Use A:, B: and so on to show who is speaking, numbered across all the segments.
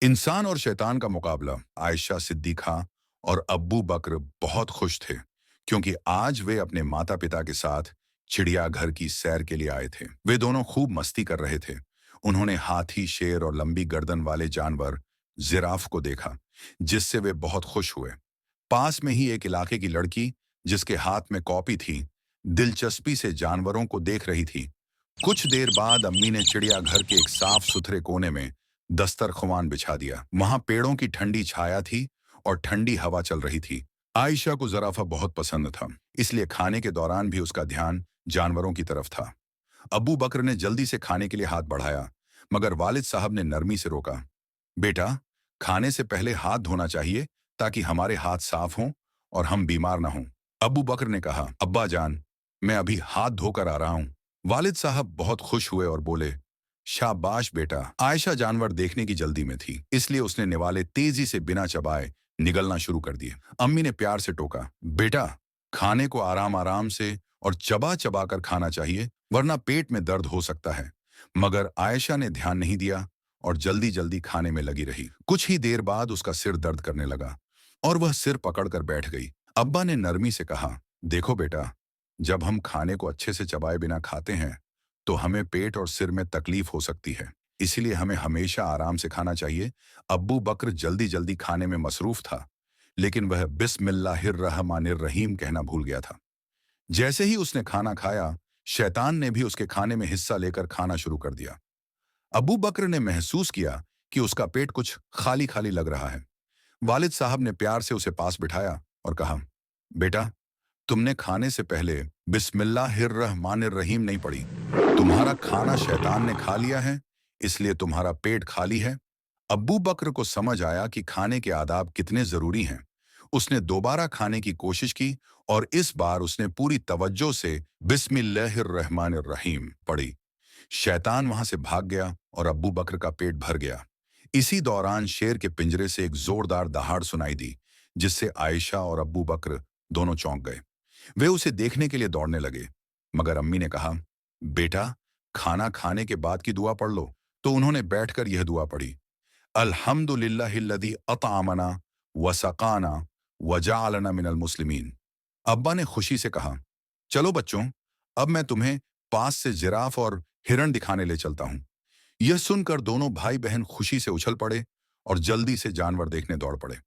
A: इंसान और शैतान का मुकाबला। आयशा सिद्दीक़ा और अब्बू बकर बहुत खुश थे क्योंकि आज वे अपने माता पिता के साथ चिड़ियाघर की सैर के लिए आए थे। वे दोनों खूब मस्ती कर रहे थे। उन्होंने हाथी, शेर और लंबी गर्दन वाले जानवर जिराफ को देखा, जिससे वे बहुत खुश हुए। पास में ही एक इलाके की लड़की, जिसके हाथ में कॉपी थी, दिलचस्पी से जानवरों को देख रही थी। कुछ देर बाद अम्मी ने चिड़ियाघर के एक साफ सुथरे कोने में दस्तरख्वान बिछा दिया। वहां पेड़ों की ठंडी छाया थी और ठंडी हवा चल रही थी। आयशा को ज़राफ़ा बहुत पसंद था, इसलिए खाने के दौरान भी उसका ध्यान जानवरों की तरफ था। अबू बकर ने जल्दी से खाने के लिए हाथ बढ़ाया, मगर वालिद साहब ने नरमी से रोका। बेटा, खाने से पहले हाथ धोना चाहिए ताकि हमारे हाथ साफ हों और हम बीमार ना हों। अबू बकर ने कहा, अब्बा जान, मैं अभी हाथ धोकर आ रहा हूं। वालिद साहब बहुत खुश हुए और बोले, शाबाश बेटा। आयशा जानवर देखने की जल्दी में थी, इसलिए उसने निवाले तेजी से बिना चबाए निगलना शुरू कर दिए। अम्मी ने प्यार से टोका, बेटा, खाने को आराम आराम से और चबा चबा कर खाना चाहिए, वरना पेट में दर्द हो सकता है। मगर आयशा ने ध्यान नहीं दिया और जल्दी जल्दी खाने में लगी रही। कुछ ही देर बाद उसका सिर दर्द करने लगा और वह सिर पकड़कर बैठ गई। अब्बा ने नरमी से कहा, देखो बेटा, जब हम खाने को अच्छे से चबाए बिना खाते हैं तो हमें पेट और सिर में तकलीफ हो सकती है, इसीलिए हमें हमेशा आराम से खाना चाहिए। अब्बू बकर जल्दी जल्दी खाने में मसरूफ था, लेकिन वह बिस्मिल्लाहिर्रहमानिर्रहीम कहना भूल गया था। जैसे ही उसने खाना खाया, शैतान ने भी उसके खाने में हिस्सा लेकर खाना शुरू कर दिया। अबू बकर ने महसूस किया कि उसका पेट कुछ खाली खाली लग रहा है। वालिद साहब ने प्यार से उसे पास बिठाया और कहा, बेटा, तुमने खाने से पहले बिस्मिल्लाहिर्रहमानिर्रहीम नहीं पढ़ी। तुम्हारा खाना शैतान ने खा लिया है, इसलिए तुम्हारा पेट खाली है। अब्बू बकर को समझ आया कि खाने के आदाब कितने जरूरी हैं। उसने दोबारा खाने की कोशिश की और इस बार उसने पूरी तवज्जो से बिस्मिल्लाहिर्रहमानिर्रहीम पढ़ी। शैतान वहां से भाग गया और अब्बू बकर का पेट भर गया। इसी दौरान शेर के पिंजरे से एक जोरदार दहाड़ सुनाई दी, जिससे आयशा और अब्बू बकर दोनों चौंक गए। वे उसे देखने के लिए दौड़ने लगे, मगर अम्मी ने कहा, बेटा, खाना खाने के बाद की दुआ पढ़ लो। तो उन्होंने बैठकर यह दुआ पढ़ी, अल्हम्दुलिल्लाहिल्लज़ी अतआमना वसक़ाना वजअलना मिनल मुस्लिमीन। अब्बा ने खुशी से कहा, चलो बच्चों, अब मैं तुम्हें पास से जिराफ और हिरण दिखाने ले चलता हूं। यह सुनकर दोनों भाई बहन खुशी से उछल पड़े और जल्दी से जानवर देखने दौड़ पड़े।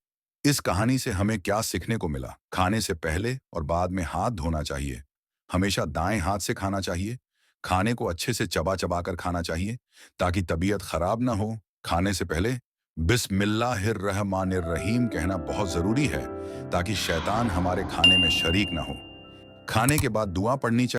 A: इस कहानी से हमें क्या सीखने को मिला? खाने से पहले और बाद में हाथ धोना चाहिए। हमेशा दाएं हाथ से खाना चाहिए। खाने को अच्छे से चबा चबा कर खाना चाहिए ताकि तबीयत खराब ना हो। खाने से पहले बिस्मिल्लाहिर्रहमानिर्रहीम कहना बहुत जरूरी है ताकि शैतान हमारे खाने में शरीक ना हो। खाने के बाद दुआ पढ़नी चाहिए।